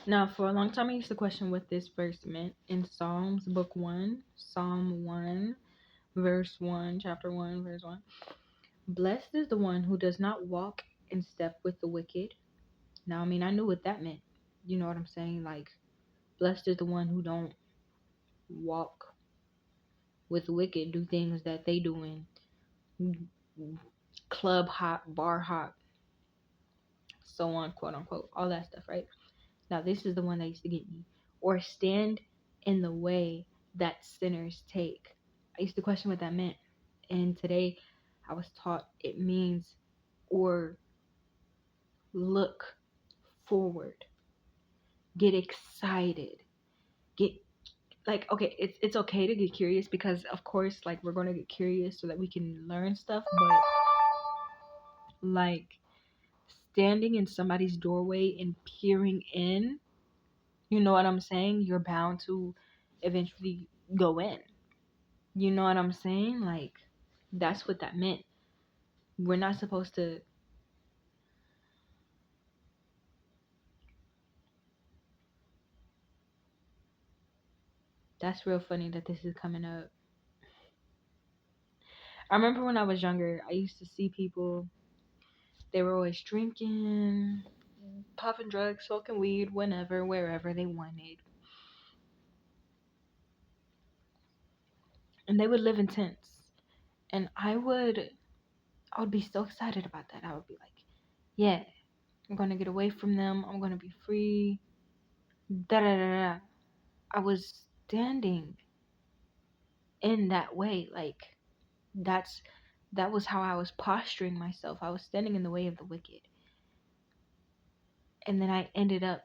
Now, for a long time, I used to question what this verse meant in Psalms, book 1, Psalm 1, verse 1, chapter 1, verse 1. Blessed is the one who does not walk in step with the wicked. Now, I mean, I knew what that meant. You know what I'm saying? Like, blessed is the one who don't walk with the wicked, do things that they doing, club hop, bar hop, so on, quote unquote, all that stuff, right? Now, this is the one that used to get me. Or stand in the way that sinners take. I used to question what that meant. And today I was taught it means or look forward, get excited, get like, okay, it's okay to get curious because of course like we're going to get curious so that we can learn stuff, but like standing in somebody's doorway and peering in, you know what I'm saying? You're bound to eventually go in. You know what I'm saying? Like, that's what that meant. We're not supposed to. That's real funny that this is coming up. I remember when I was younger, I used to see people, they were always drinking, popping drugs, smoking weed, whenever, wherever they wanted. And they would live in tents. And I would be so excited about that. I would be like, yeah, I'm gonna get away from them. I'm gonna be free. Da da da da. I was standing in that way. Like that's that was how I was posturing myself. I was standing in the way of the wicked. And then I ended up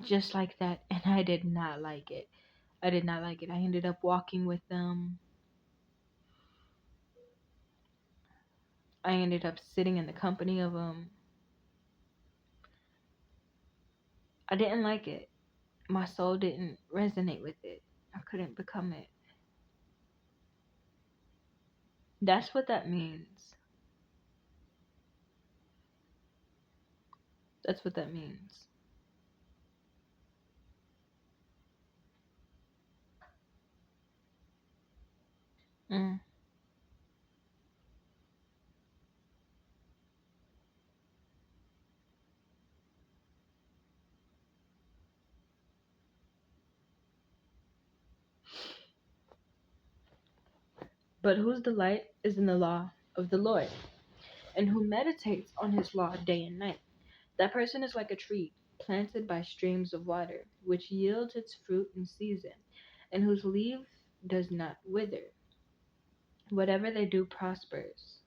just like that, and I did not like it. I did not like it. I ended up walking with them. I ended up sitting in the company of them. I didn't like it. My soul didn't resonate with it. I couldn't become it. That's what that means. That's what that means. Mm. But whose delight is in the law of the Lord, and who meditates on his law day and night? That person is like a tree planted by streams of water, which yields its fruit in season, and whose leaf does not wither. Whatever they do prospers.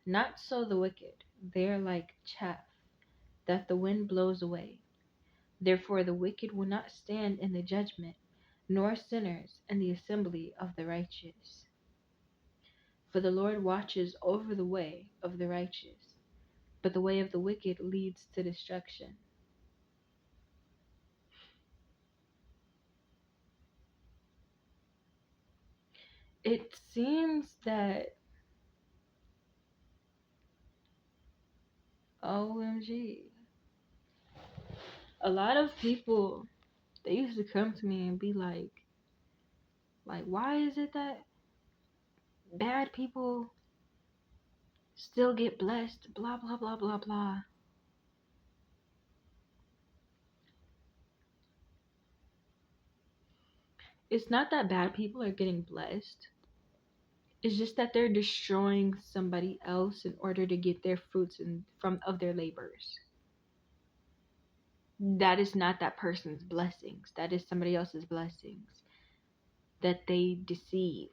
Not so the wicked. They are like chaff that the wind blows away. Therefore the wicked will not stand in the judgment, nor sinners in the assembly of the righteous. For the Lord watches over the way of the righteous, but the way of the wicked leads to destruction. It seems that OMG, a lot of people, they used to come to me and be like, why is it that bad people still get blessed? Blah blah blah blah blah. It's not that bad people are getting blessed. It's just that they're destroying somebody else in order to get their fruits and from of their labors. That is not that person's blessings. That is somebody else's blessings that they deceived.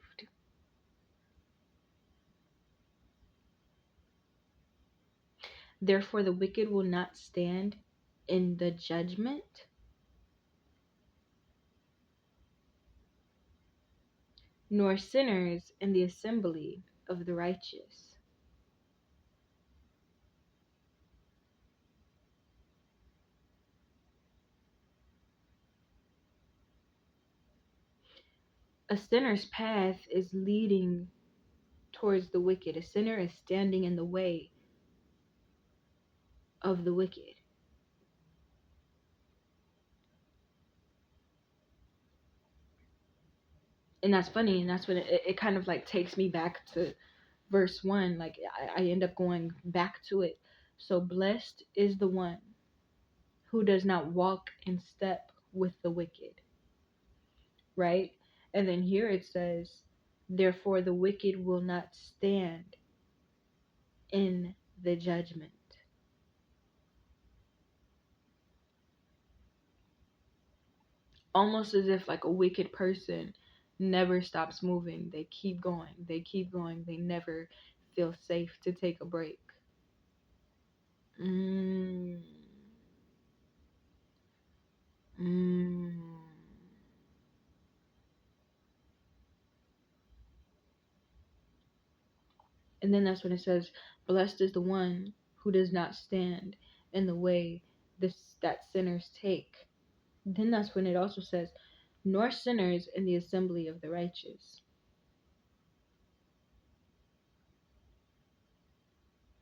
Therefore, the wicked will not stand in the judgment, nor sinners in the assembly of the righteous. A sinner's path is leading towards the wicked. A sinner is standing in the way of the wicked. And that's funny, and that's when it kind of like takes me back to verse 1. Like I end up going back to it. So blessed is the one who does not walk in step with the wicked, right? And then here it says, therefore the wicked will not stand in the judgment. Almost as if like a wicked person never stops moving. They keep going. They keep going. They never feel safe to take a break. Mm. Mm. And then that's when it says, blessed is the one who does not stand in the way that sinners take. Then that's when it also says, nor sinners in the assembly of the righteous.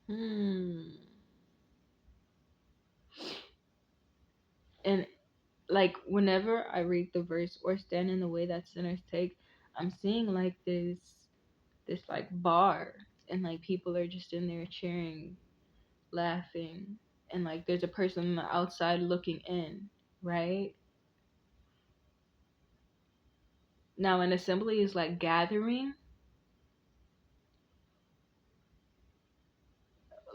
Hmm. And like whenever I read the verse or stand in the way that sinners take, I'm seeing like this like bar, and like people are just in there cheering, laughing, and like there's a person on the outside looking in, right? Now an assembly is like gathering,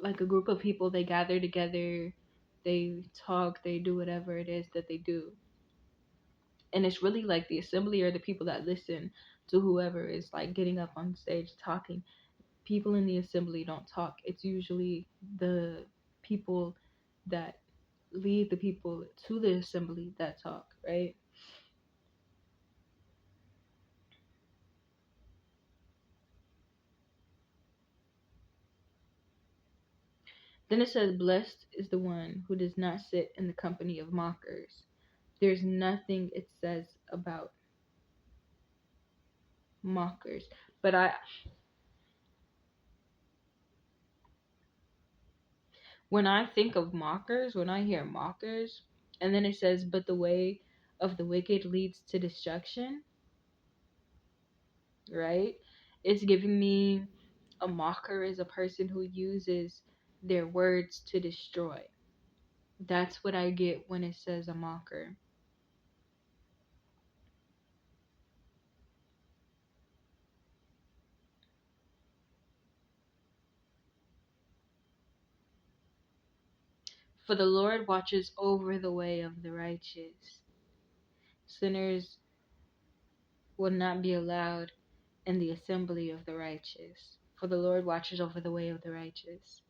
like a group of people, they gather together, they talk, they do whatever it is that they do. And it's really like the assembly are the people that listen to whoever is like getting up on stage talking. People in the assembly don't talk. It's usually the people that lead the people to the assembly that talk, right? Then it says, blessed is the one who does not sit in the company of mockers. There's nothing it says about mockers. But when I think of mockers, when I hear mockers, and then it says, but the way of the wicked leads to destruction, right? It's giving me a mocker is a person who uses their words to destroy. That's what I get when it says a mocker. For the Lord watches over the way of the righteous. Sinners will not be allowed in the assembly of the righteous. For the Lord watches over the way of the righteous.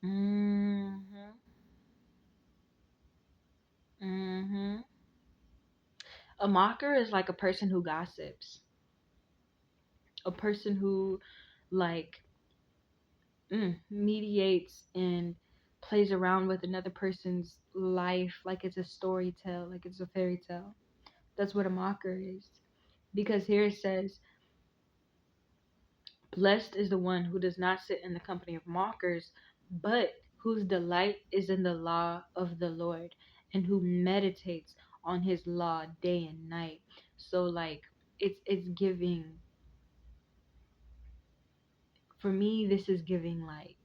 Mm-hmm. Mm-hmm. A mocker is like a person who gossips. A person who like mediates and plays around with another person's life like it's a story tale, like it's a fairy tale. That's what a mocker is. Because here it says, blessed is the one who does not sit in the company of mockers, but whose delight is in the law of the Lord, and who meditates on his law day and night. So like it's giving, for me this is giving like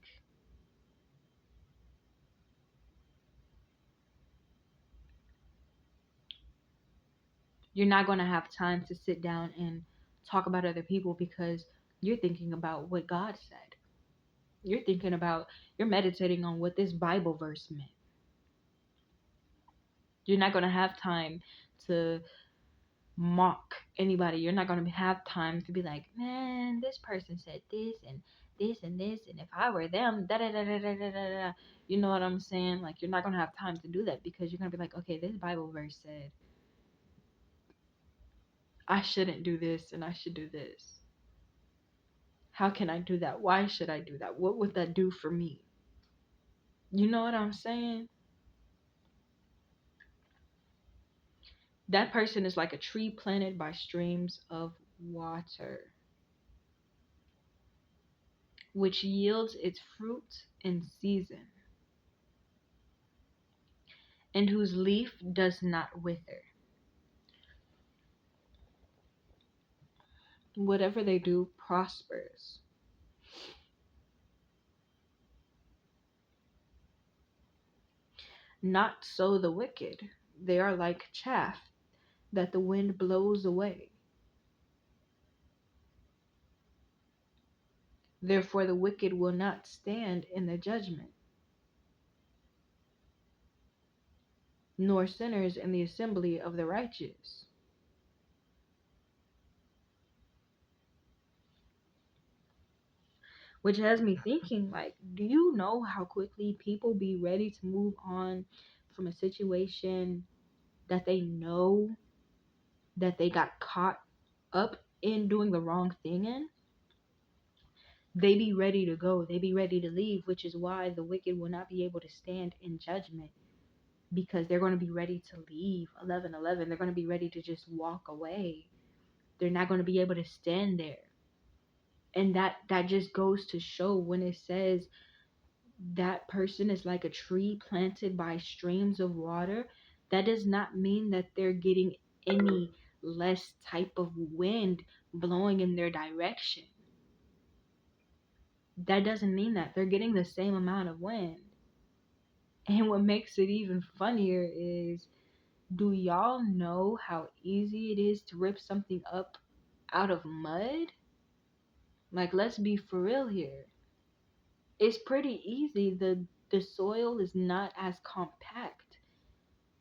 you're not going to have time to sit down and talk about other people because you're thinking about what God said. You're thinking about, you're meditating on what this Bible verse meant. You're not going to have time to mock anybody. You're not going to have time to be like, man, this person said this and this and this, and if I were them, da da da da da da da. Da. You know what I'm saying? Like, you're not going to have time to do that because you're going to be like, okay, this Bible verse said I shouldn't do this and I should do this. How can I do that? Why should I do that? What would that do for me? You know what I'm saying? That person is like a tree planted by streams of water. which yields its fruit in season, and whose leaf does not wither. Whatever they do prospers. Not so the wicked. They are like chaff that the wind blows away. Therefore, the wicked will not stand in the judgment, nor sinners in the assembly of the righteous. Which has me thinking, like, do you know how quickly people be ready to move on from a situation that they know that they got caught up in doing the wrong thing in? They be ready to go. They be ready to leave, which is why the wicked will not be able to stand in judgment, because they're going to be ready to leave. 11:11. They're going to be ready to just walk away. They're not going to be able to stand there. And that just goes to show when it says that person is like a tree planted by streams of water, that does not mean that they're getting any less type of wind blowing in their direction. That doesn't mean that. They're getting the same amount of wind. And what makes it even funnier is, do y'all know how easy it is to rip something up out of mud? Like, let's be for real here. It's pretty easy. The soil is not as compact.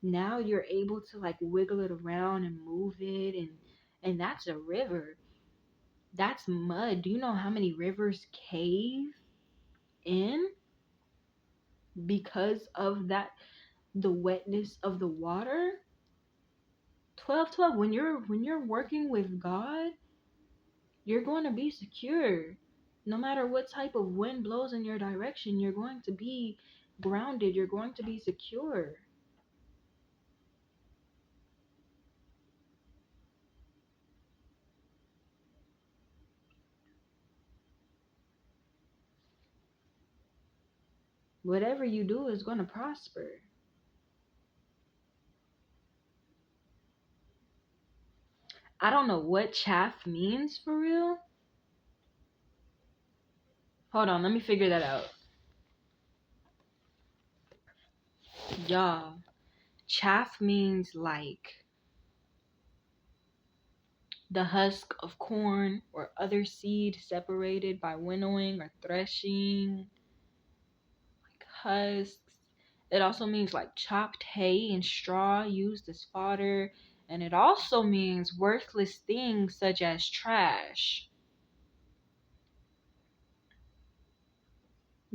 Now you're able to like wiggle it around and move it, and that's a river. That's mud. Do you know how many rivers cave in because of that, the wetness of the water? 12:12. When you're working with God, you're going to be secure. No matter what type of wind blows in your direction, you're going to be grounded. You're going to be secure. Whatever you do is going to prosper. I don't know what chaff means for real. Hold on, let me figure that out. Y'all, chaff means like the husk of corn or other seed separated by winnowing or threshing, like husks. It also means like chopped hay and straw used as fodder. And it also means worthless things such as trash,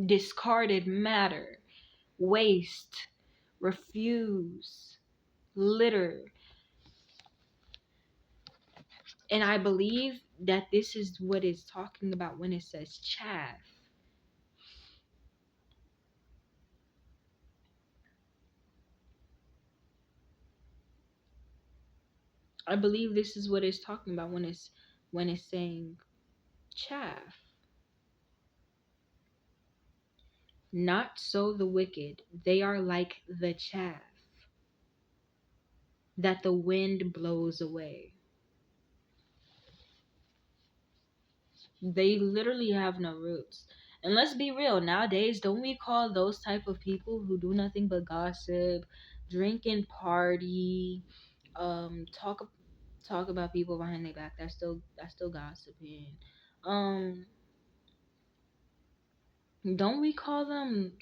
discarded matter, waste, refuse, litter. And I believe that this is what it's talking about when it says chaff. I believe this is what it's talking about when it's saying chaff. Not so the wicked. They are like the chaff that the wind blows away. They literally have no roots. And let's be real, nowadays, don't we call those type of people who do nothing but gossip, drink and party, talk about people behind their back? That's still gossiping. Um, don't we call them